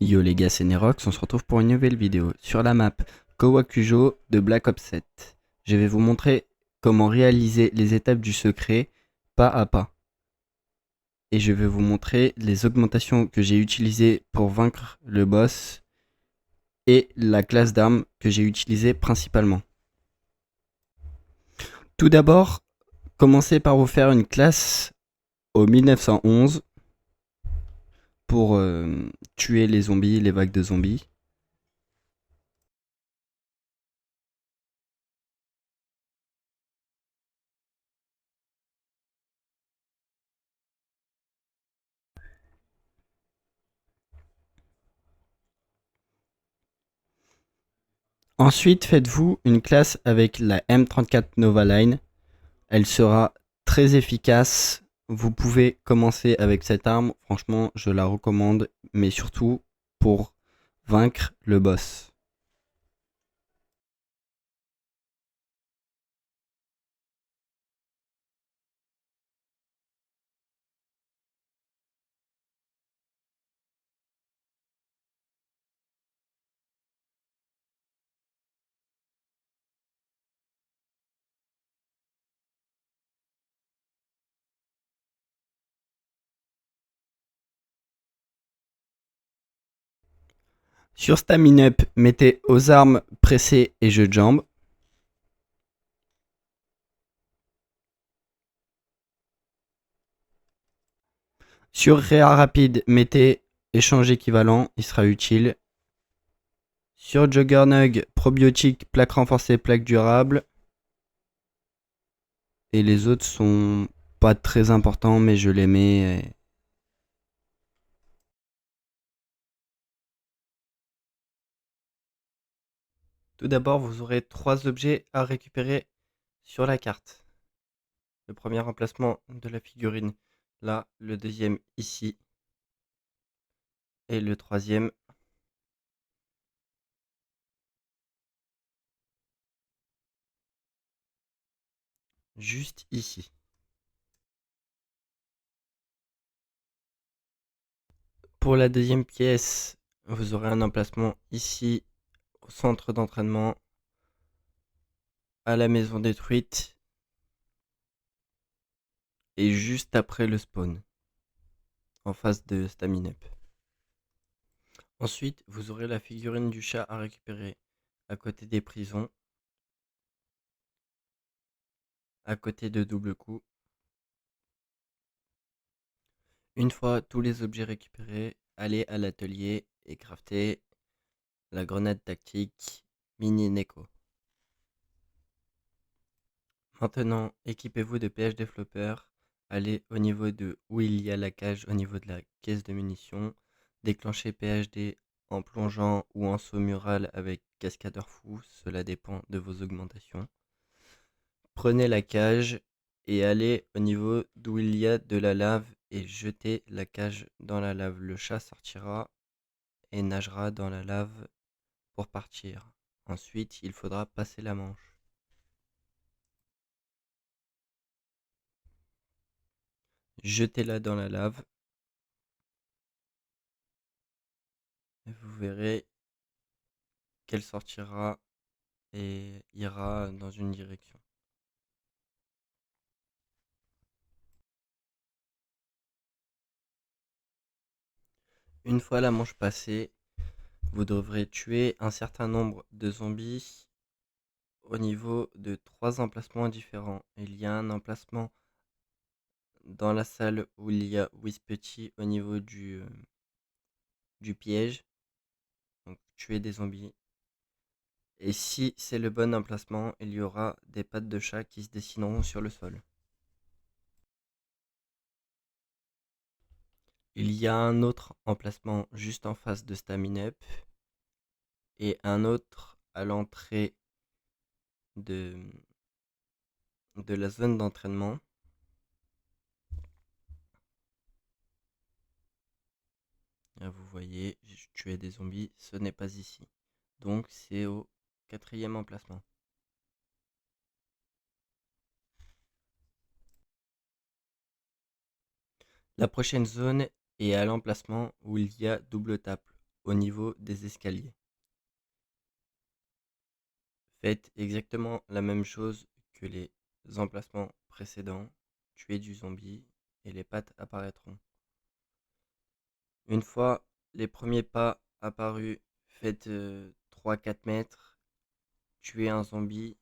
Yo les gars, c'est Nerox, on se retrouve pour une nouvelle vidéo sur la map Kowakujo de Black Ops 7. Je vais vous montrer comment réaliser les étapes du secret pas à pas. Et je vais vous montrer les augmentations que j'ai utilisées pour vaincre le boss et la classe d'armes que j'ai utilisée principalement. Tout d'abord, commencez par vous faire une classe au 1911 pour tuer les zombies, les vagues de zombies. Ensuite, faites-vous une classe avec la M34 Nova Line. Elle sera très efficace. Vous pouvez commencer avec cette arme. Franchement, je la recommande, mais surtout pour vaincre le boss. Sur Stamina Up, mettez aux armes pressées et jeux de jambes. Sur Réa Rapide, mettez échange équivalent, il sera utile. Sur Juggernog, probiotique, plaque renforcée, plaque durable. Et les autres sont pas très importants, mais je les mets. Tout d'abord, vous aurez 3 objets à récupérer sur la carte. Le premier emplacement de la figurine là, le deuxième ici, et le troisième juste ici. Pour la deuxième pièce, vous aurez un emplacement ici, au centre d'entraînement, à la maison détruite, et juste après le spawn, en face de Stamina Up. Ensuite, vous aurez la figurine du chat à récupérer à côté des prisons, à côté de double coup. Une fois tous les objets récupérés, allez à l'atelier et craftez la grenade tactique Mini Neko. Maintenant, équipez-vous de PhD Flopper, allez au niveau de où il y a la cage au niveau de la caisse de munitions, déclenchez PhD en plongeant ou en saut mural avec cascadeur fou, cela dépend de vos augmentations. Prenez la cage et allez au niveau d'où il y a de la lave et jetez la cage dans la lave. Le chat sortira et nagera dans la lave pour partir. Ensuite, il faudra passer la manche. Jetez-la dans la lave et vous verrez qu'elle sortira et ira dans une direction. Une fois la manche passée, vous devrez tuer un certain nombre de zombies au niveau de 3 emplacements différents. Il y a un emplacement dans la salle où il y a Wispetti au niveau du piège, donc tuer des zombies. Et si c'est le bon emplacement, il y aura des pattes de chat qui se dessineront sur le sol. Il y a un autre emplacement juste en face de Stamina Up et un autre à l'entrée de, de la zone d'entraînement. Là, vous voyez, j'ai tué des zombies, ce n'est pas ici. Donc c'est au 4e emplacement. La prochaine zone est à l'emplacement où il y a double tape, au niveau des escaliers. Faites exactement la même chose que les emplacements précédents. Tuez du zombie et les pattes apparaîtront. Une fois les premiers pas apparus, faites 3-4 mètres, tuez un zombie,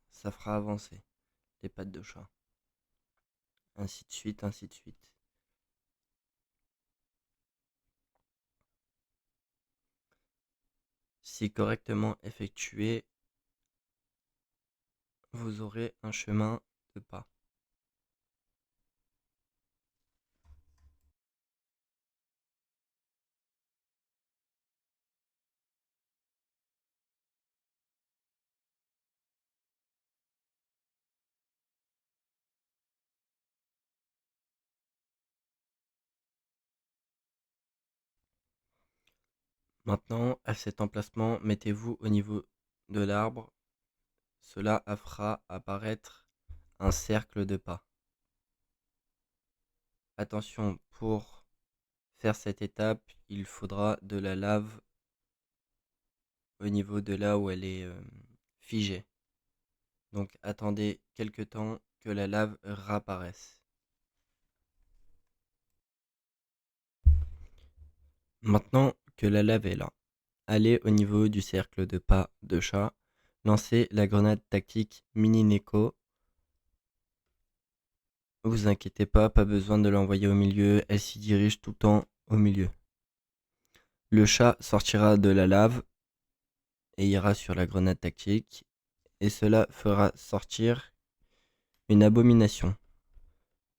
ça fera avancer les pattes de chat. Ainsi de suite, ainsi de suite. Si correctement effectué, vous aurez un chemin de pas. Maintenant, à cet emplacement, mettez-vous au niveau de l'arbre. Cela fera apparaître un cercle de pas. Attention, pour faire cette étape, il faudra de la lave au niveau de là où elle est figée. Donc attendez quelque temps que la lave réapparaisse. Maintenant que la lave est là, allez au niveau du cercle de pas de chat, lancez la grenade tactique Mini Neko. Vous inquiétez pas besoin de l'envoyer au milieu, elle s'y dirige tout le temps au milieu. Le chat sortira de la lave et ira sur la grenade tactique, et cela fera sortir une abomination.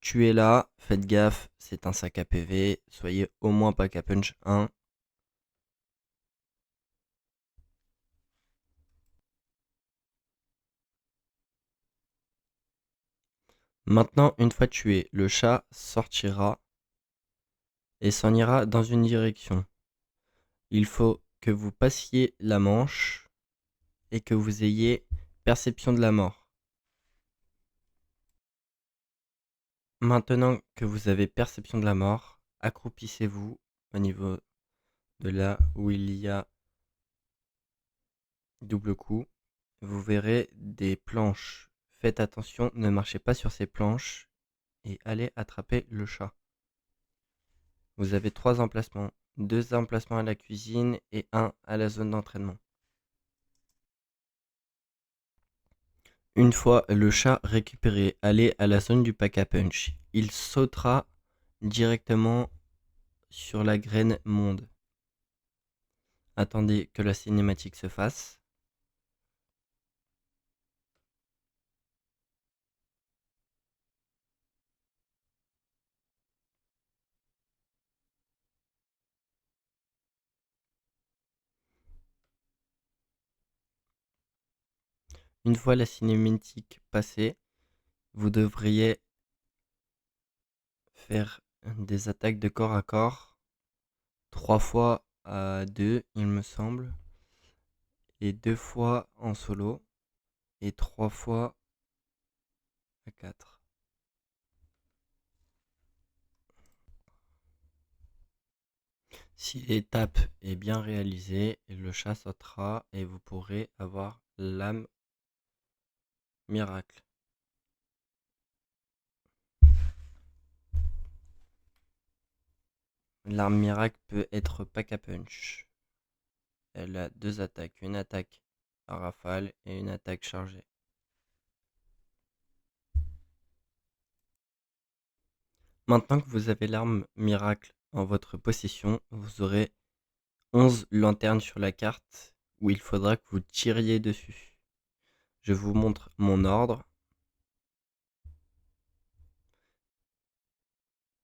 Tuez-la, faites gaffe, c'est un sac à PV, soyez au moins pack à punch 1. Maintenant, une fois tué, le chat sortira et s'en ira dans une direction. Il faut que vous passiez la manche et que vous ayez perception de la mort. Maintenant que vous avez perception de la mort, accroupissez-vous au niveau de là où il y a double coup. Vous verrez des planches. Faites attention, ne marchez pas sur ces planches et allez attraper le chat. Vous avez 3 emplacements, 2 emplacements à la cuisine et 1 à la zone d'entraînement. Une fois le chat récupéré, allez à la zone du pack à punch. Il sautera directement sur la graine monde. Attendez que la cinématique se fasse. Une fois la cinématique passée, vous devriez faire des attaques de corps à corps 3 fois à 2, il me semble, et 2 fois en solo, et 3 fois à 4. Si l'étape est bien réalisée, le chat sautera et vous pourrez avoir l'âme miracle. L'arme miracle peut être pack à punch. Elle a 2 attaques, une attaque à rafale et une attaque chargée. Maintenant que vous avez l'arme miracle en votre possession, vous aurez 11 lanternes sur la carte où il faudra que vous tiriez dessus. Je vous montre mon ordre.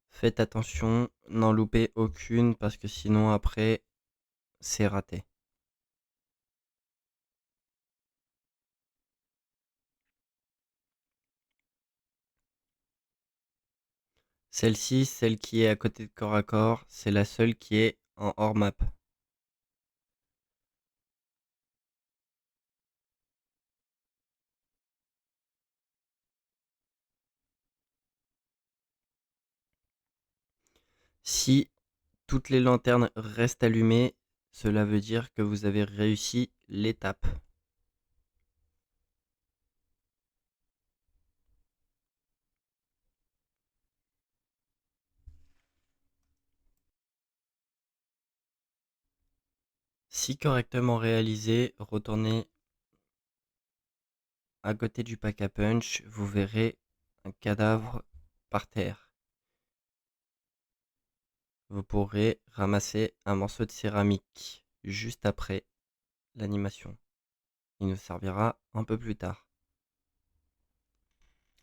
Faites attention, n'en loupez aucune parce que sinon après, c'est raté. Celle-ci, celle qui est à côté de corps à corps, c'est la seule qui est en hors map. Si toutes les lanternes restent allumées, Cela veut dire que vous avez réussi l'étape. Si correctement réalisé, retournez à côté du pack à punch, vous verrez un cadavre par terre. Vous pourrez ramasser un morceau de céramique juste après l'animation. Il nous servira un peu plus tard.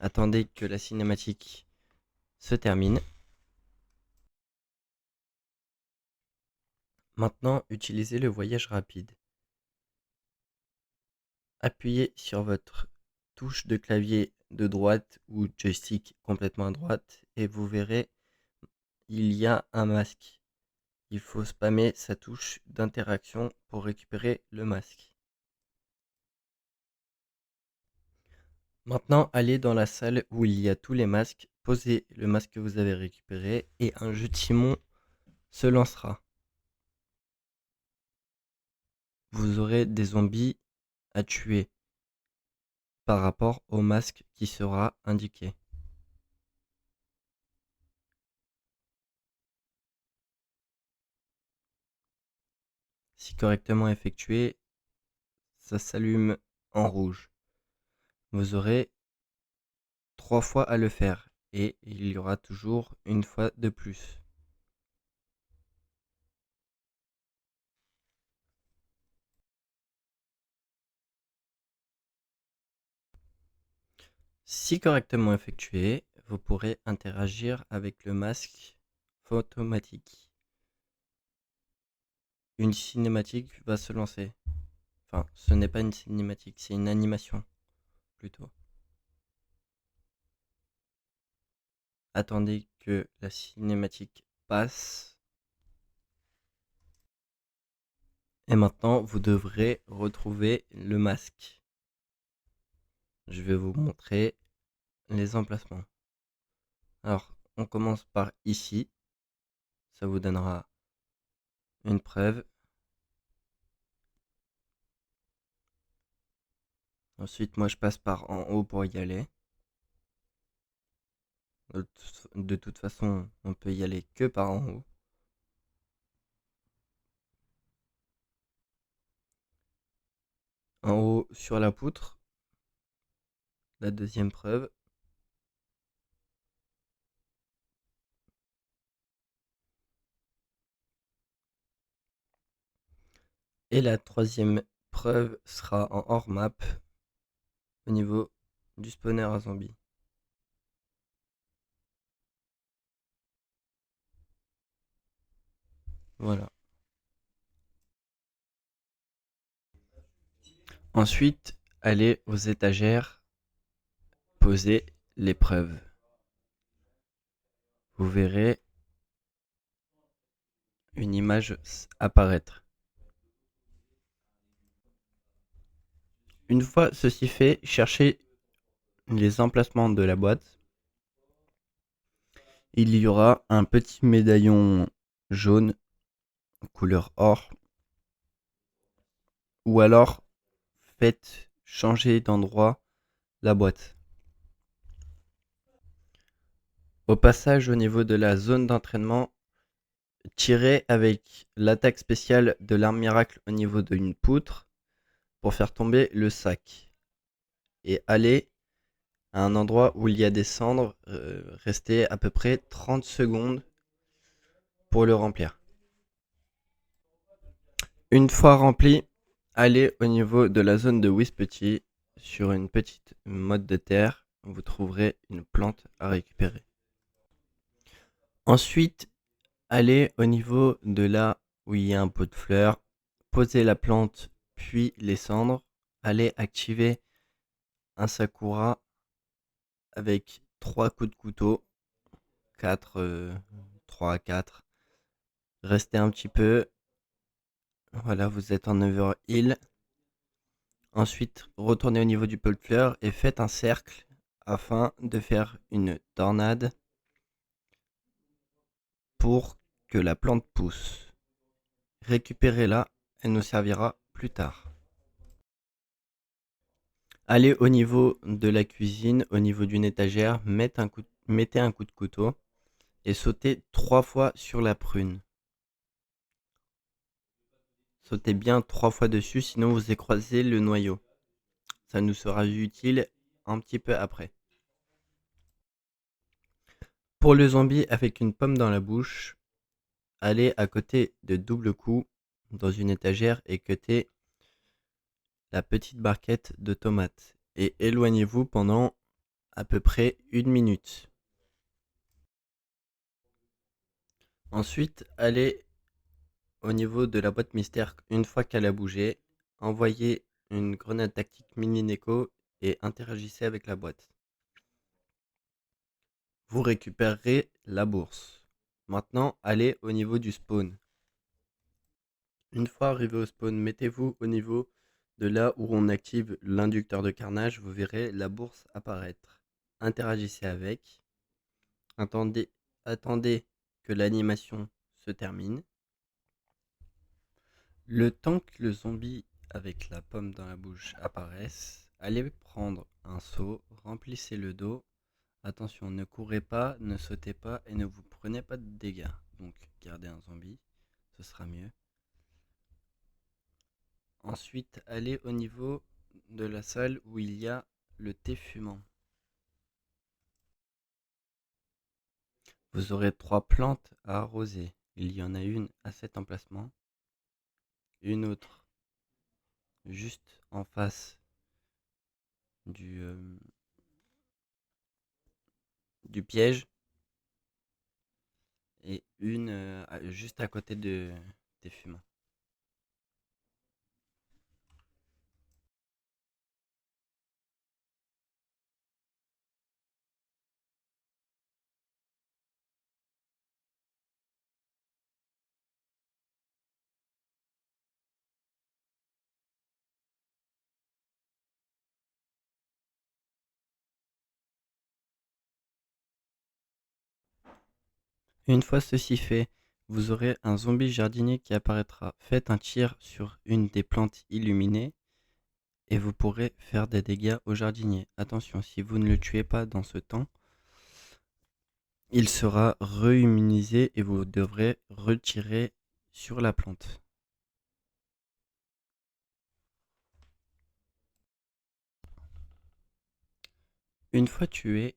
Attendez que la cinématique se termine. Maintenant, utilisez le voyage rapide. Appuyez sur votre touche de clavier de droite ou joystick complètement à droite et vous verrez, il y a un masque. Il faut spammer sa touche d'interaction pour récupérer le masque. Maintenant, allez dans la salle où il y a tous les masques, posez le masque que vous avez récupéré et un jeu de Simon se lancera. Vous aurez des zombies à tuer par rapport au masque qui sera indiqué. Si correctement effectué, ça s'allume en rouge. Vous aurez 3 fois à le faire et il y aura toujours une fois de plus. Si correctement effectué, vous pourrez interagir avec le masque photomatique. Une cinématique va se lancer. Enfin, ce n'est pas une cinématique, c'est une animation plutôt. Attendez que la cinématique passe. Et maintenant, vous devrez retrouver le masque. Je vais vous montrer les emplacements. Alors, on commence par ici. Ça vous donnera une preuve. Ensuite, moi, je passe par en haut pour y aller. De toute façon, on peut y aller que par en haut. En haut sur la poutre. La deuxième preuve. Et la troisième preuve sera en hors map au niveau du spawner à zombies. Voilà. Ensuite, allez aux étagères, posez les preuves. Vous verrez une image apparaître. Une fois ceci fait, cherchez les emplacements de la boîte. Il y aura un petit médaillon jaune couleur or, ou alors faites changer d'endroit la boîte. Au passage, au niveau de la zone d'entraînement, tirez avec l'attaque spéciale de l'arme miracle au niveau d'une poutre pour faire tomber le sac. Et allez à un endroit où il y a des cendres, restez à peu près 30 secondes pour le remplir. Une fois rempli, allez au niveau de la zone de Wispetit, sur une petite motte de terre, vous trouverez une plante à récupérer. Ensuite, allez au niveau de là où il y a un pot de fleurs, posez la plante puis les cendres, allez activer un sakura avec 3 coups de couteau, 4, 3 à 4. Restez un petit peu. Voilà, vous êtes en overheal. Ensuite, retournez au niveau du pot de fleurs et faites un cercle afin de faire une tornade pour que la plante pousse. Récupérez-la, elle nous servira plus tard. Allez au niveau de la cuisine, au niveau d'une étagère, mettez un coup de couteau et sautez 3 fois sur la prune. Sautez bien 3 fois dessus, sinon vous écrasez le noyau. Ça nous sera utile un petit peu après. Pour le zombie avec une pomme dans la bouche, allez à côté de double coup dans une étagère et cutez la petite barquette de tomates et éloignez-vous pendant à peu près 1 minute. Ensuite, allez au niveau de la boîte mystère une fois qu'elle a bougé, envoyez une grenade tactique mini Neko et interagissez avec la boîte. Vous récupérerez la bourse. Maintenant, allez au niveau du spawn. Une fois arrivé au spawn, mettez-vous au niveau de là où on active l'inducteur de carnage, vous verrez la bourse apparaître. Interagissez avec. Attendez que l'animation se termine. Le temps que le zombie avec la pomme dans la bouche apparaisse, allez prendre un seau, remplissez le dos. Attention, ne courez pas, ne sautez pas et ne vous prenez pas de dégâts. Donc gardez un zombie, ce sera mieux. Ensuite, allez au niveau de la salle où il y a le thé fumant. Vous aurez 3 plantes à arroser. Il y en a une à cet emplacement, une autre juste en face du, euh, du piège et une juste à côté de thé fumant. Une fois ceci fait, vous aurez un zombie jardinier qui apparaîtra. Faites un tir sur une des plantes illuminées et vous pourrez faire des dégâts au jardinier. Attention, si vous ne le tuez pas dans ce temps, il sera re-immunisé et vous devrez retirer sur la plante. Une fois tué,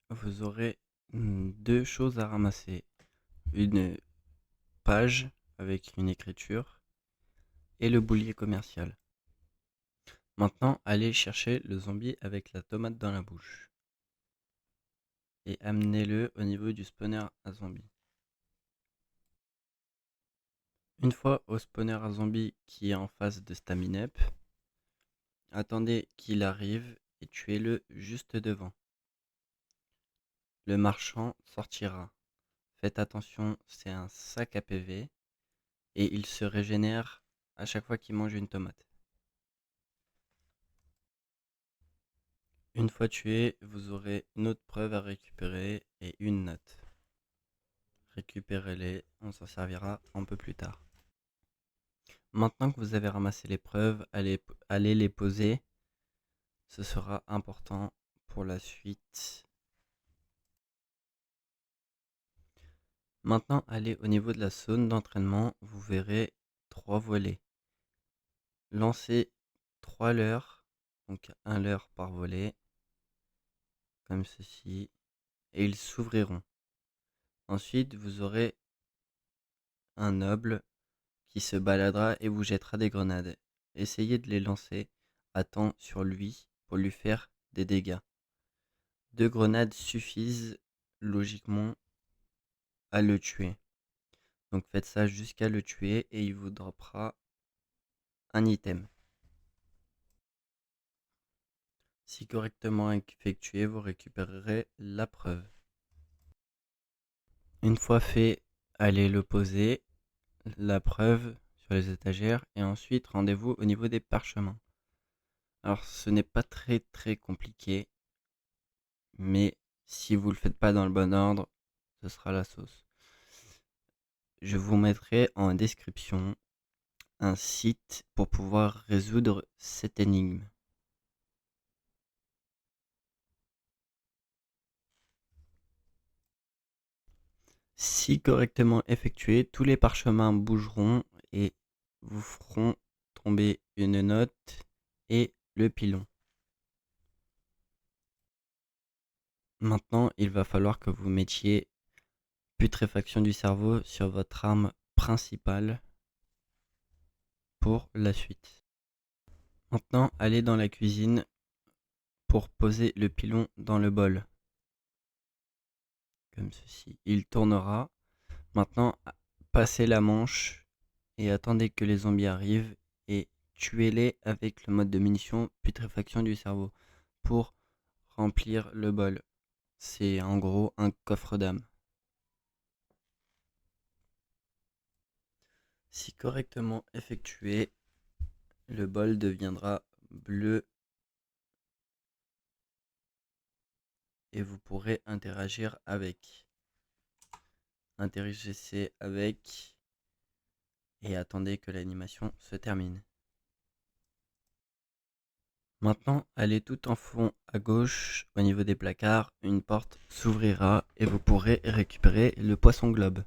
vous aurez 2 choses à ramasser. Une page avec une écriture et le boulier commercial. Maintenant, allez chercher le zombie avec la tomate dans la bouche et amenez-le au niveau du spawner à zombies. Une fois au spawner à zombies qui est en face de Stamina Up, attendez qu'il arrive et tuez-le juste devant. Le marchand sortira. Faites attention, c'est un sac à PV et il se régénère à chaque fois qu'il mange une tomate. Une fois tué, vous aurez une autre preuve à récupérer et une note. Récupérez-les, on s'en servira un peu plus tard. Maintenant que vous avez ramassé les preuves, allez les poser. Ce sera important pour la suite. Maintenant, allez au niveau de la zone d'entraînement. Vous verrez 3 volets. Lancez 3 leurres, donc 1 leurre par volet, comme ceci, et ils s'ouvriront. Ensuite, vous aurez un noble qui se baladera et vous jettera des grenades. Essayez de les lancer à temps sur lui pour lui faire des dégâts. 2 grenades suffisent logiquement à le tuer. Donc faites ça jusqu'à le tuer et il vous droppera un item. Si correctement effectué, vous récupérerez la preuve. Une fois fait, allez le poser, la preuve sur les étagères et ensuite rendez-vous au niveau des parchemins. Alors ce n'est pas très compliqué, mais si vous le faites pas dans le bon ordre, ce sera la sauce. Je vous mettrai en description un site pour pouvoir résoudre cette énigme. Si correctement effectué, tous les parchemins bougeront et vous feront tomber une note et le pilon. Maintenant, il va falloir que vous mettiez putréfaction du cerveau sur votre arme principale pour la suite. Maintenant, allez dans la cuisine pour poser le pilon dans le bol. Comme ceci. Il tournera. Maintenant, passez la manche et attendez que les zombies arrivent et tuez-les avec le mode de munition putréfaction du cerveau pour remplir le bol. C'est en gros un coffre d'âme. Si correctement effectué, le bol deviendra bleu et vous pourrez interagir avec. Interagissez avec et attendez que l'animation se termine. Maintenant, allez tout en fond à gauche au niveau des placards, une porte s'ouvrira et vous pourrez récupérer le poisson globe.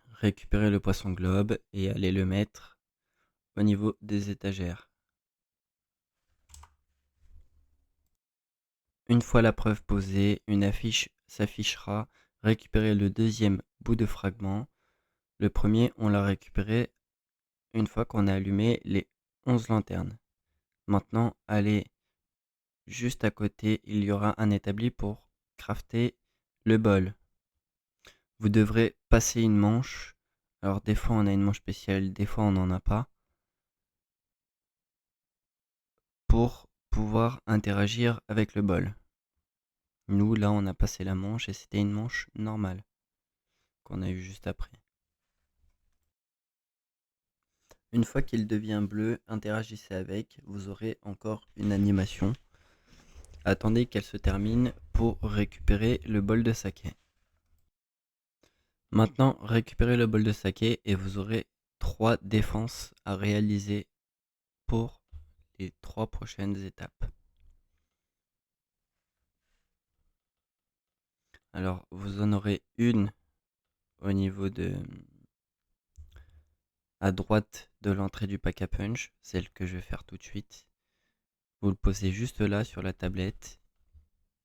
Récupérez le poisson globe et allez le mettre au niveau des étagères. Une fois la preuve posée, une affiche s'affichera. Récupérez le deuxième bout de fragment. Le premier, on l'a récupéré une fois qu'on a allumé les 11 lanternes. Maintenant, allez juste à côté, il y aura un établi pour crafter le bol. Vous devrez passer une manche. Alors des fois on a une manche spéciale, des fois on n'en a pas. Pour pouvoir interagir avec le bol. Nous là on a passé la manche et c'était une manche normale qu'on a eu juste après. Une fois qu'il devient bleu, interagissez avec, vous aurez encore une animation. Attendez qu'elle se termine pour récupérer le bol de saké. Maintenant, récupérez le bol de saké et vous aurez 3 défenses à réaliser pour les 3 prochaines étapes. Alors, vous en aurez une au niveau de à droite de l'entrée du pack à punch, celle que je vais faire tout de suite. Vous le posez juste là sur la tablette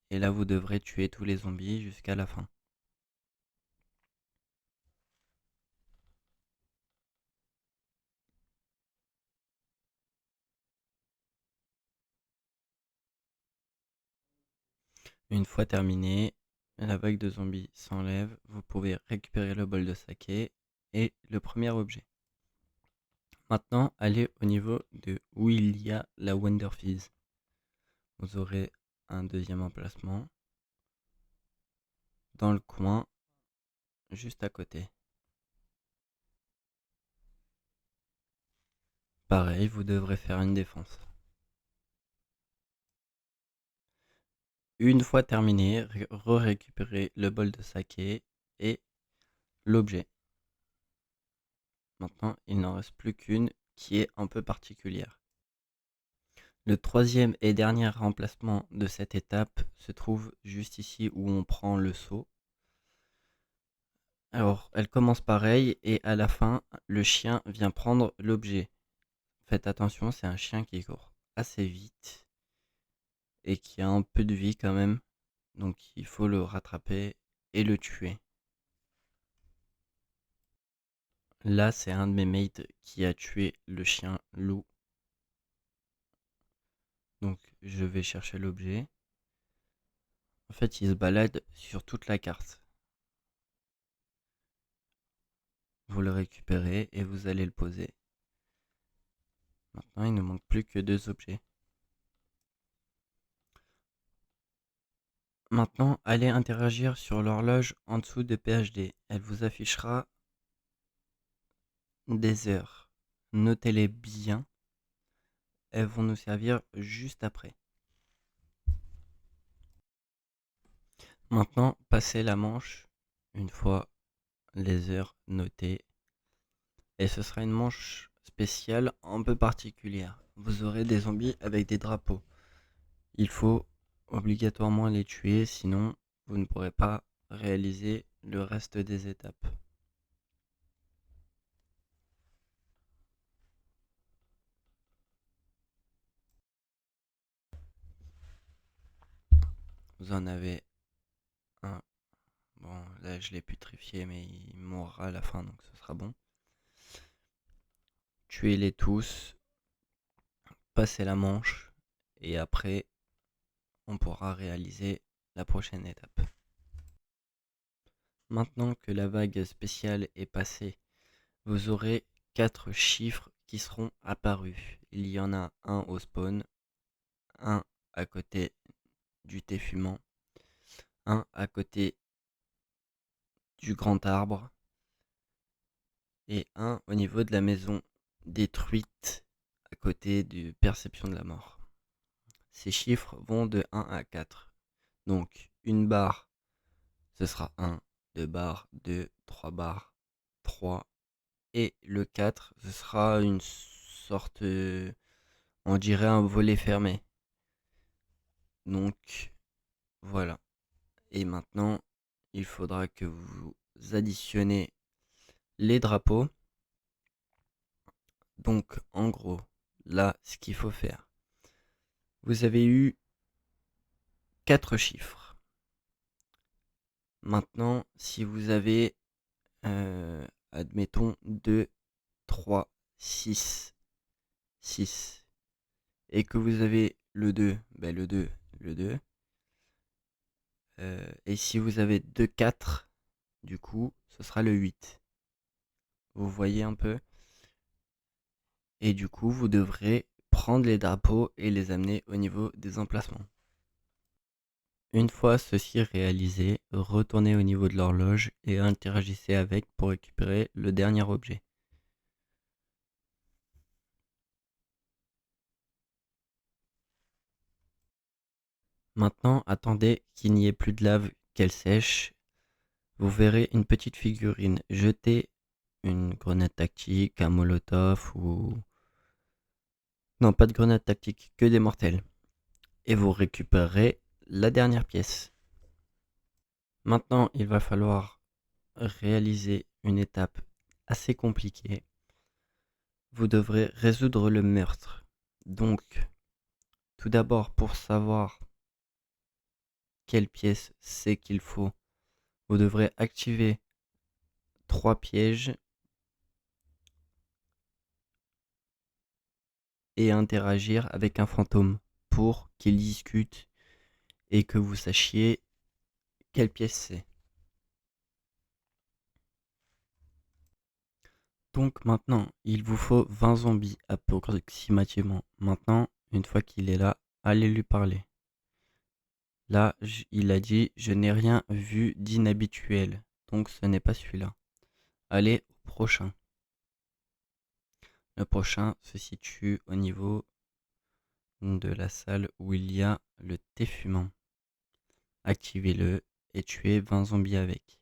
et là vous devrez tuer tous les zombies jusqu'à la fin. Une fois terminé, la vague de zombies s'enlève, vous pouvez récupérer le bol de saké et le premier objet. Maintenant, allez au niveau de où il y a la Wonder Fizz. Vous aurez un deuxième emplacement dans le coin, juste à côté. Pareil, vous devrez faire une défense. Une fois terminé, récupérez le bol de saké et l'objet. Maintenant, il n'en reste plus qu'une qui est un peu particulière. Le troisième et dernier remplacement de cette étape se trouve juste ici où on prend le seau. Alors, elle commence pareil et à la fin, le chien vient prendre l'objet. Faites attention, c'est un chien qui court assez vite et qui a un peu de vie quand même. Donc il faut le rattraper et le tuer. Là, c'est un de mes mates qui a tué le chien loup. Donc je vais chercher l'objet. En fait, il se balade sur toute la carte. Vous le récupérez et vous allez le poser. Maintenant, il ne manque plus que 2 objets. Maintenant, allez interagir sur l'horloge en dessous de PhD. Elle vous affichera des heures. Notez-les bien. Elles vont nous servir juste après. Maintenant, passez la manche une fois les heures notées. Et ce sera une manche spéciale un peu particulière. Vous aurez des zombies avec des drapeaux. Il faut obligatoirement les tuer, sinon vous ne pourrez pas réaliser le reste des étapes. Vous en avez un. Bon, là je l'ai putrifié, mais il mourra à la fin, donc ce sera bon. Tuez-les tous, passez la manche, et après on pourra réaliser la prochaine étape. Maintenant que la vague spéciale est passée, vous aurez 4 chiffres qui seront apparus. Il y en a un au spawn, un à côté du thé fumant, un à côté du grand arbre et un au niveau de la maison détruite à côté de perception de la mort. Ces chiffres vont de 1 à 4. Donc une barre, ce sera 1, 2 barres, 2, 3 barres, 3. Et le 4, ce sera une sorte, on dirait un volet fermé. Donc voilà. Et maintenant, il faudra que vous additionnez les drapeaux. Donc en gros, là, ce qu'il faut faire, vous avez eu 4 chiffres. Maintenant, si vous avez, admettons, 2, 3, 6, 6, et que vous avez le 2, ben le 2, le 2. Et si vous avez 2, 4, du coup, ce sera le 8. Vous voyez un peu? Et du coup, vous devrez prendre les drapeaux et les amener au niveau des emplacements. Une fois ceci réalisé, retournez au niveau de l'horloge et interagissez avec pour récupérer le dernier objet. Maintenant, attendez qu'il n'y ait plus de lave, qu'elle sèche. Vous verrez une petite figurine. Jetez une grenade tactique, un molotov ou... Non, pas de grenade tactique, que des mortels. Et vous récupérerez la dernière pièce. Maintenant, il va falloir réaliser une étape assez compliquée. Vous devrez résoudre le meurtre. Donc, tout d'abord, pour savoir quelle pièce c'est qu'il faut, vous devrez activer 3 pièges et interagir avec un fantôme pour qu'il discute et que vous sachiez quelle pièce c'est. Donc maintenant, il vous faut 20 zombies approximativement. Maintenant, une fois qu'il est là, allez lui parler. Là, il a dit, je n'ai rien vu d'inhabituel. Donc ce n'est pas celui-là. Allez au prochain. Le prochain se situe au niveau de la salle où il y a le thé fumant. Activez-le et tuez 20 zombies avec.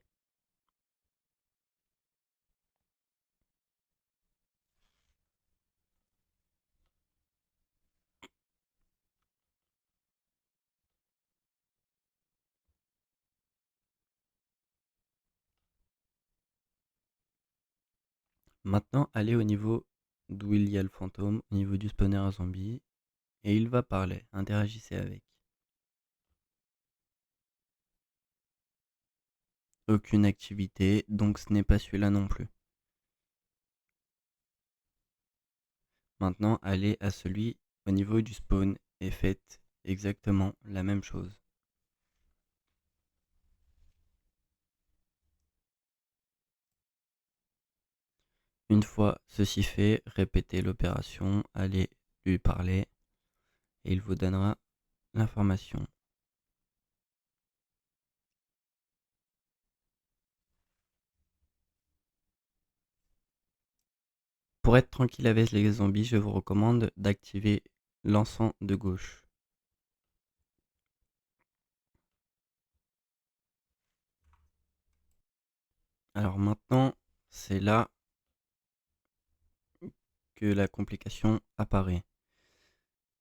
Maintenant, allez au niveau d'où il y a le fantôme, au niveau du spawner à zombies, et il va parler. Interagissez avec. Aucune activité, donc ce n'est pas celui-là non plus. Maintenant, allez à celui au niveau du spawn et faites exactement la même chose. Une fois ceci fait, répétez l'opération, allez lui parler et il vous donnera l'information. Pour être tranquille avec les zombies, je vous recommande d'activer l'encens de gauche. Alors maintenant, c'est là que la complication apparaît.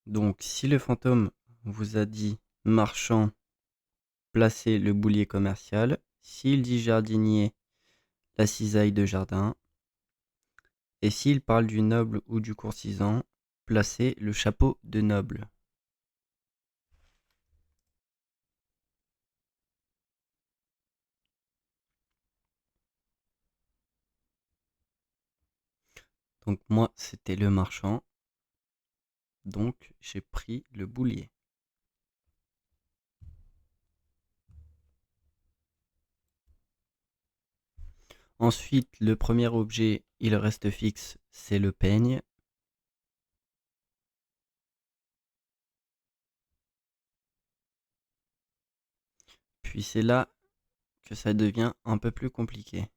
Donc si le fantôme vous a dit marchand, placez le boulier commercial. S'il dit jardinier, la cisaille de jardin. Et s'il parle du noble ou du courtisan, placez le chapeau de noble. Donc moi, c'était le marchand. Donc j'ai pris le boulier. Ensuite, le premier objet, il reste fixe, c'est le peigne. Puis c'est là que ça devient un peu plus compliqué.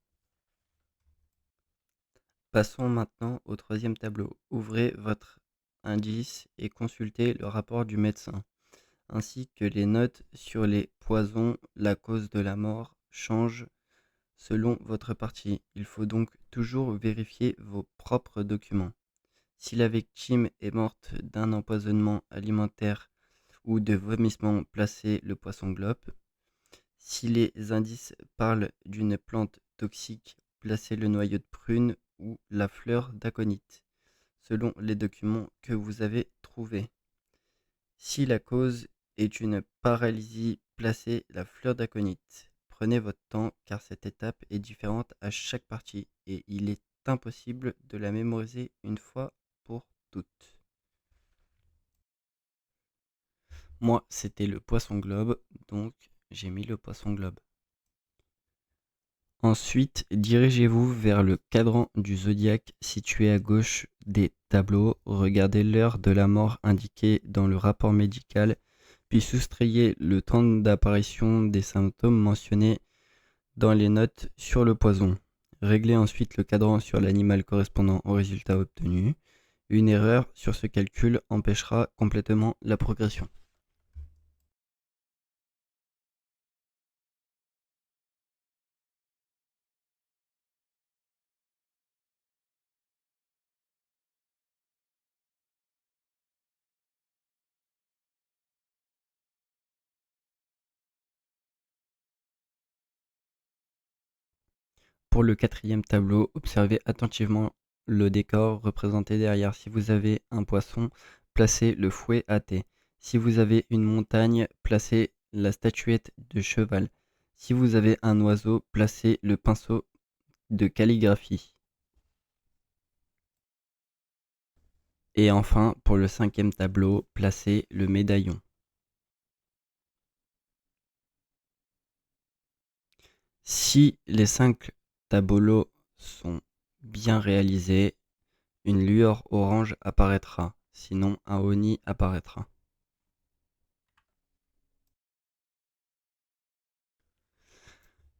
Passons maintenant au troisième tableau. Ouvrez votre indice et consultez le rapport du médecin, ainsi que les notes sur les poisons. La cause de la mort change selon votre partie. Il faut donc toujours vérifier vos propres documents. Si la victime est morte d'un empoisonnement alimentaire ou de vomissement, placez le poisson globe. Si les indices parlent d'une plante toxique, placez le noyau de prune ou la fleur d'aconite, selon les documents que vous avez trouvés. Si la cause est une paralysie, placez la fleur d'aconite. Prenez votre temps car cette étape est différente à chaque partie et il est impossible de la mémoriser une fois pour toutes. Moi, c'était le poisson globe, donc j'ai mis le poisson globe. Ensuite, dirigez-vous vers le cadran du zodiaque situé à gauche des tableaux. Regardez l'heure de la mort indiquée dans le rapport médical, puis soustrayez le temps d'apparition des symptômes mentionnés dans les notes sur le poison. Réglez ensuite le cadran sur l'animal correspondant au résultat obtenu. Une erreur sur ce calcul empêchera complètement la progression. Pour le quatrième tableau, observez attentivement le décor représenté derrière. Si vous avez un poisson, placez le fouet à thé. Si vous avez une montagne, placez la statuette de cheval. Si vous avez un oiseau, placez le pinceau de calligraphie. Et enfin, pour le cinquième tableau, placez le médaillon. Si les 5 tableaux sont bien réalisés, une lueur orange apparaîtra, sinon un oni apparaîtra.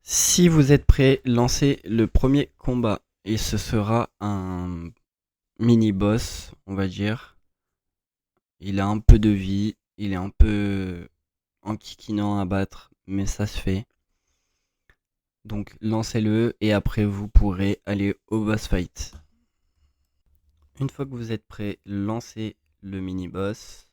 Si vous êtes prêt, lancez le premier combat et ce sera un mini-boss, on va dire. Il a un peu de vie, il est un peu enquiquinant à battre, mais ça se fait. Donc lancez-le et après vous pourrez aller au boss fight. Une fois que vous êtes prêt, lancez le mini-boss.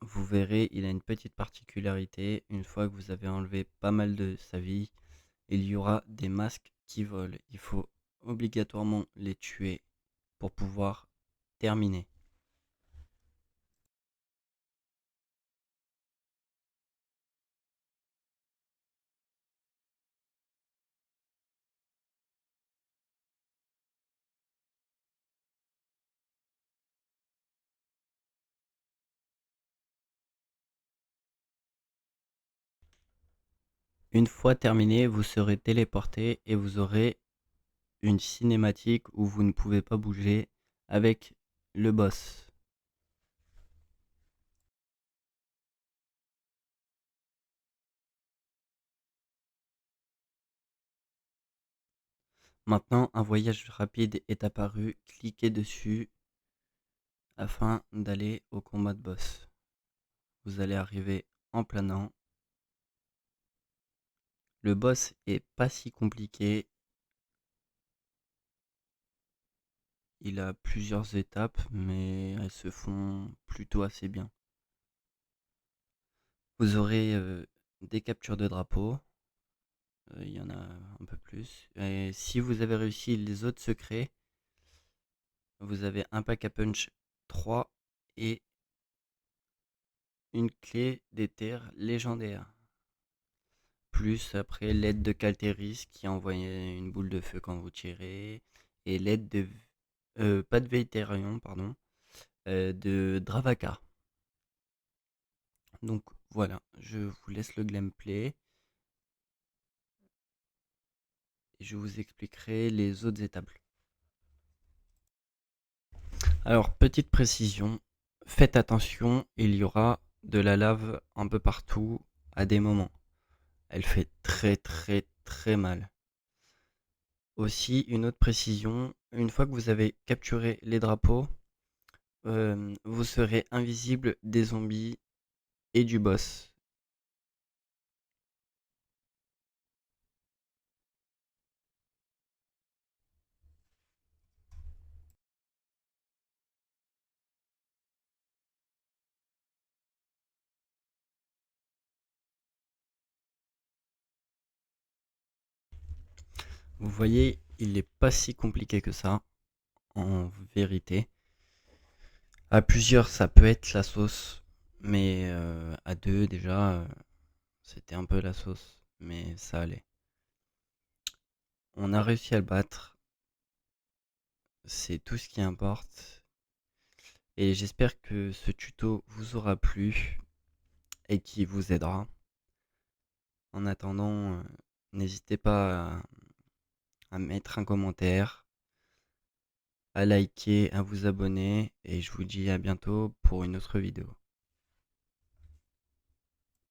Vous verrez, il a une petite particularité. Une fois que vous avez enlevé pas mal de sa vie, il y aura des masques qui volent. Il faut obligatoirement les tuer pour pouvoir terminer. Une fois terminé, vous serez téléporté et vous aurez une cinématique où vous ne pouvez pas bouger avec le boss. Maintenant, un voyage rapide est apparu. Cliquez dessus afin d'aller au combat de boss. Vous allez arriver en planant. Le boss est pas si compliqué. Il a plusieurs étapes, mais elles se font plutôt assez bien. Vous aurez des captures de drapeaux. Il y en a un peu plus. Et si vous avez réussi les autres secrets, vous avez un pack à punch 3 et une clé d'éther légendaire. Plus après l'aide de Calteris qui envoie une boule de feu quand vous tirez. Et l'aide de... pas de Vétérion, pardon. De Dravaka. Donc voilà, je vous laisse le gameplay. Et je vous expliquerai les autres étapes. Alors, petite précision, faites attention, il y aura de la lave un peu partout à des moments. Elle fait très très très mal. Aussi, une autre précision, une fois que vous avez capturé les drapeaux, vous serez invisible des zombies et du boss. Vous voyez, il n'est pas si compliqué que ça, en vérité. À plusieurs, ça peut être la sauce, mais à deux, déjà, c'était un peu la sauce, mais ça allait. On a réussi à le battre, c'est tout ce qui importe. Et j'espère que ce tuto vous aura plu et qui vous aidera. En attendant, n'hésitez pas à mettre un commentaire, à liker, à vous abonner et je vous dis à bientôt pour une autre vidéo.